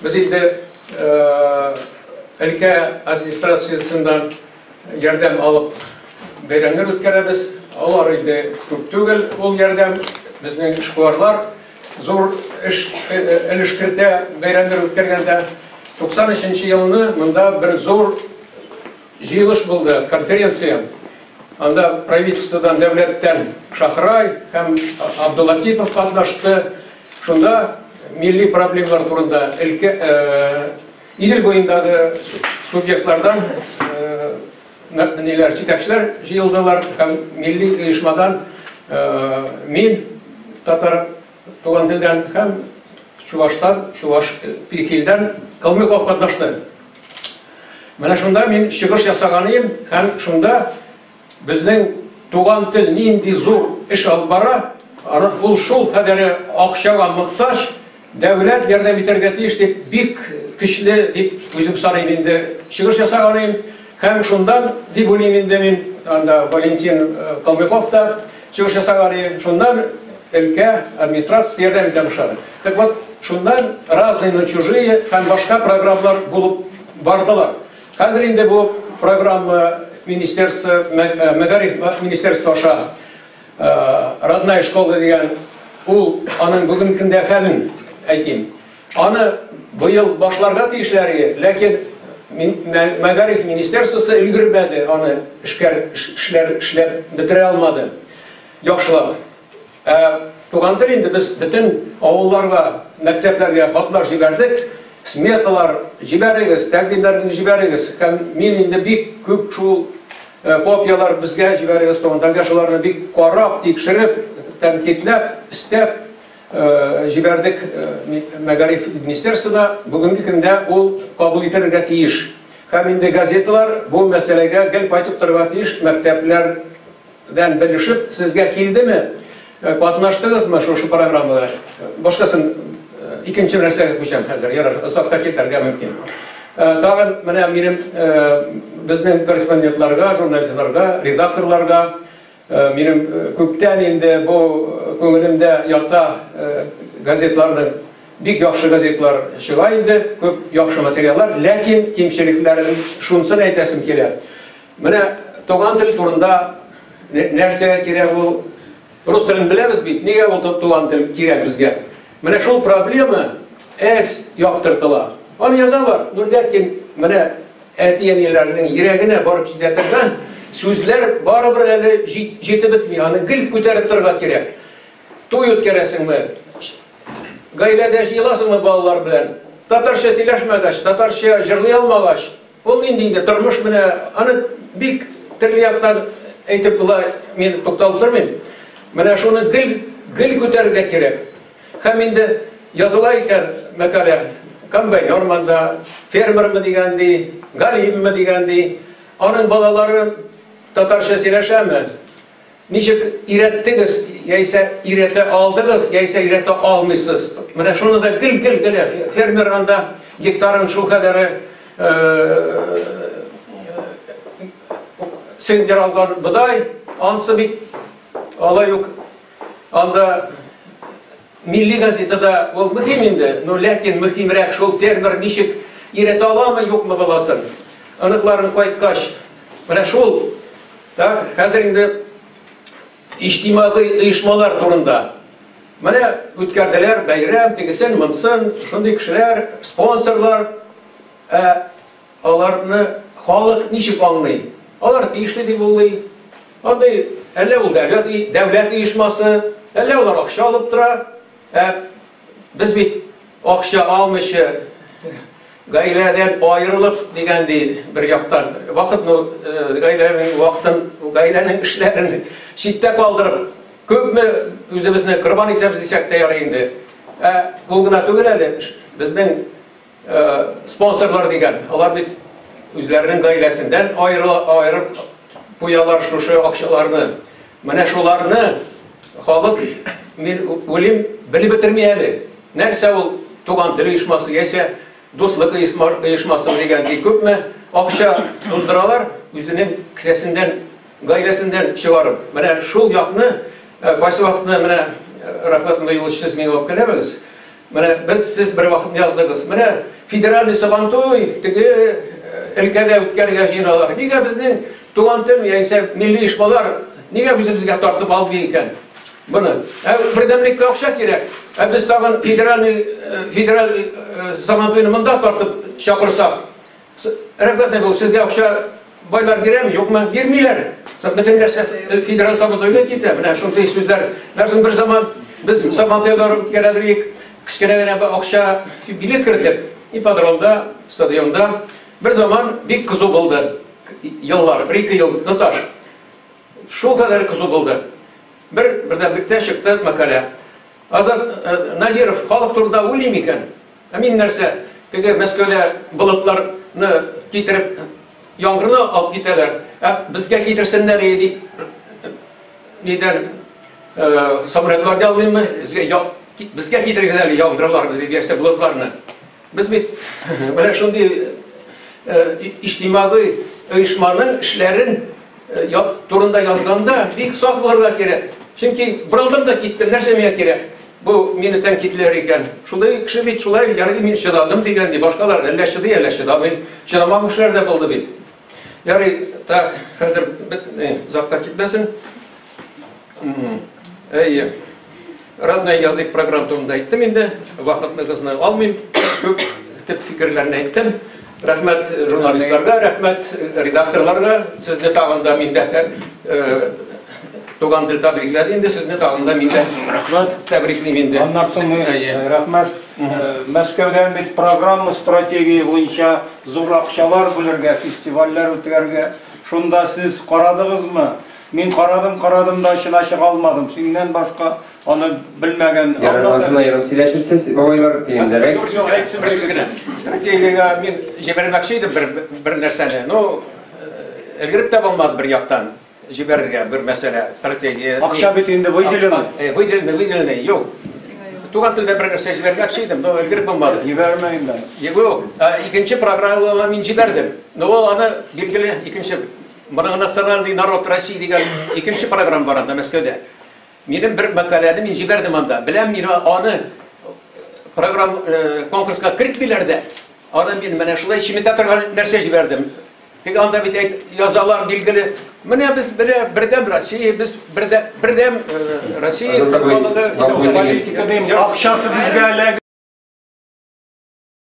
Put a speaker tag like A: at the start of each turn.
A: Biz indi ülke administrasiyasından yardım alıp beyranlar ötkərəбез. Алар indi күп түгел ул ярдәм. Безнең эшкуарлар зур өлешкертә бәйрәмнәр үткәргәндә 93 елны монда бер зур җыелыш булды, конференция. Анда правительстводан, дәүләттән Шахрай һәм Абдулатипов катнашты. Шунда милли проблемалар турында Идел буендагы субъектлардан неләр җитәкчеләр җыелдылар һәм милли оешмадан мин татар туган телдән һәм Чувашстан, Чуваш Пихилдән Калмыков катнашты. Менә шунда мин чыгыш ясаган идем һәм шунда безнең туган тел нинди зур эш алып бара, ул шул кадәр акчага мохтаҗ, дәүләт ярдәм итәргә тиеш дип бик көчле дип үзем саныйм инде чыгыш ясаган идем. Һәм шундан дип уйлыйм инде мин анда Валентин Калмыков та чыгыш ясаган иде. Шундан өлкә администрация ярдәм итә башлады. Так вот, шундан разные, но чужие һәм башка программалар булып бардылар. Хәзер инде бу программа министерство Мәгариф министерство аша родная школа дигән ул аның бүгенге көндә хәлен әйтим. Аны быел башларга тиешләр, ләкин Мәгариф министерствосы өлгермәде, аны эшләп бетерә алмады. Яхшылап. Туган тел инде без бөтен авылларга, мәктәпләргә хатлар җибәрдек, сметалар җибәрегез, тәкъдимнәрне җибәрегез. Һәм мин инде бик күп шул копиялар безгә җибәрегез, туган шуларны бик карап, тикшереп, тәнкыйтьләп, истәп җибәрдек Мәгариф министерствосына. Бүгенге көндә ул кабул итәргә тиеш. Һәм инде газеталар бу мәсьәләгә гел кайтып торырга тиеш. Мәктәпләрдән белешеп, сезгә килдеме? Катнаштыгызмы шушы программалар? Башкасын икенче нәрсәгә күчәм хәзер. Ярар, озакка китәргә мөмкин. Тагын менә минем безнең корреспондентларга, журналистларга, редакторларга минем күптән инде бу күңелемдә ята газетларның бик яхшы газетлар чыга инде, күп яхшы материаллар, ләкин кимчелекләрен шунсын әйтәсем килә. Менә туган тел турында нәрсәгә кирәк ул? Рус телен беләбез бит, нигә ул туган тел кирәк безгә? Менә шул проблема әз яктыртыла. Аны язалар, ләкин менә әти-әниләрнең йөрәгенә барып җитә торган сүзләр барыбер әле җитеп бетми, аны гел күтәреп торырга кирәк. Туй үткәрәсеңме? Гаиләдә җыеласыңмы балалар белән? Татарча сөйләшмәгәч, татарча җырлый алмагач, ул инде тормыш менә аны бик төрле яктан әйтеп булай, мин тукталып тормыйм. Менә шуны гел күтәрергә кирәк. Һәм инде языла икән мәкалә, комбайн орманда, фермермы дигәнди, галимме дигәнди, аның балалары татарча сөйләшәме? Ничек өйрәттегез, яисә өйрәтә алдыгыз, яисә өйрәтә алмыйсыз? Менә шуны да гел фермер анда гектарын шул кадәр сөндер алган будай, ансы бит алай ук анда милли газетада ул мөһим инде, но ләкин мөһимрәк шул фермер ничек өйрәтә аламы, юкмы баласын? Аныкларын кайткач, менә шул, так, хәзер инде иҗтимагый оешмалар турында. Менә үткәрделәр бәйрәм, тегесен, монсын, шундый кешеләр, спонсорлар, аларны халык ничек аңлый? Алар тиешле дип уйлый. Андай әллә ул дәүләт оешмасы, әллә улар акча алып тора. Без бит акча алмыйча гаиләдән аерылып дигәнди бер яктан вакытны гаиләнең эшләрен читтә калдырып күпме үзебезне корбан итәбез дисәк тә ярый инде. Бу гына түгел әле, безнең спонсорлар дигән, алар бит үзләренең гаиләсеннән аерып куялар шушы акчаларны. Менә шуларны халык мин уйлыйм белеп бетерми әле. Нәрсә ул туган тел оешмасы, яисә дуслык оешмасы дигәнди күпме акча туздыралар үзенең кесәсеннән, гаиләсеннән чыгарып. Менә шул якны кайсы вакытны менә рәхмәтле юлчысыз миңа алып келәбез. Менә без сез бер вакыт яздыгыз. Менә federal Sabantoy tege ülkede ütkərgə jinalar. Niye bizden tuğan tüm yani milli işbalar niye bizge tartıp aldı iken? Bunu. Birdemlikle okşa gerek. Biz tağın federal Sabantoy'unu mında tartıp çakırsak. Rəqət ne bu? Sizge okşa baylar girer mi? Yok mu? Girmiyorlar. Bütün federal Sabantoy'a gitti. Şunday sözler. Lazım bir zaman biz Sabantoy'lar geldik. Kışkene okşa bilet kırdık. İpadrolda, stadionda bir zaman bir kızı buldu. Yıllar, bir iki yıl tutar. Şu kadar kızı buldu. Birlikte çıktı makale. Azat Nadirov halk turunda öleyim iken. Emin nerse, tege Moskov'da bulutlarını getirip yağmurunu alıp giderler. Bizge getirsinler deyip neden samuratlarda alayım mı? Bizge getirgiler yağmurlardı deyip yerse bulutlarını. Biz bir böyle şimdi içtimai uyuşmanın işlerin turunda yazganda bir sak varlığa gerek. Çünkü buralar da gitti, nersemeye gerek. Bu minnetten kitler iken. Şulay kişi bit, şulay yarı min çıdadım diyendi. Başkalar elleşti. Ama çıdamamışlar da buldu bit. Yarı tak hazır zapta kitlesin. Radnoy yazık program turunda ettim indi. Vakitini kızını almayayım. Köp tip fikirlerini ettim. Rahmet jurnalistlarga, rahmet redaktorlarga, sizni tağında minnet tuğan dil tabrikler indi, sizni tağında minnet tabrikliyim indi.
B: Ondan sonra rahmet Moskov'dan bir program stratejiya boyunca zor akşalar bulurga, festivaller ötürge. Şunda siz qaradınızmı? Men qaradım da işin almadım. Senden başka onu bilmegen.
C: Aslında yarım sileşirsiz babaylar diyemdirek.
A: Stratejiyaga men jibermoqchi bir narsani. No, ilgirib de olmadı bir yaktan. Jiberga bir mesele stratejiya.
B: Akşam bitinde
A: Выделены, yok. Tuğan tilde bir narsa jibermoqchi edim, no ilgirib olmadı.
B: Jibermeyin ben.
A: Yok. İkinci programı men jiberdim. No, onu belgili ikinci Многонациональный народ России degan ikinci program var anda Moskov'da. Benim bir makalemi men jiberdim anda. Bilem meni onu program konkurska kiritdiler-de. Adam men mana shulay shimita turgan narsa jiberdim. Tek anda bit yazalar belgili. Mana biz birdem Rossiya, biz birdem Rossiya
B: Politikada akşası bizga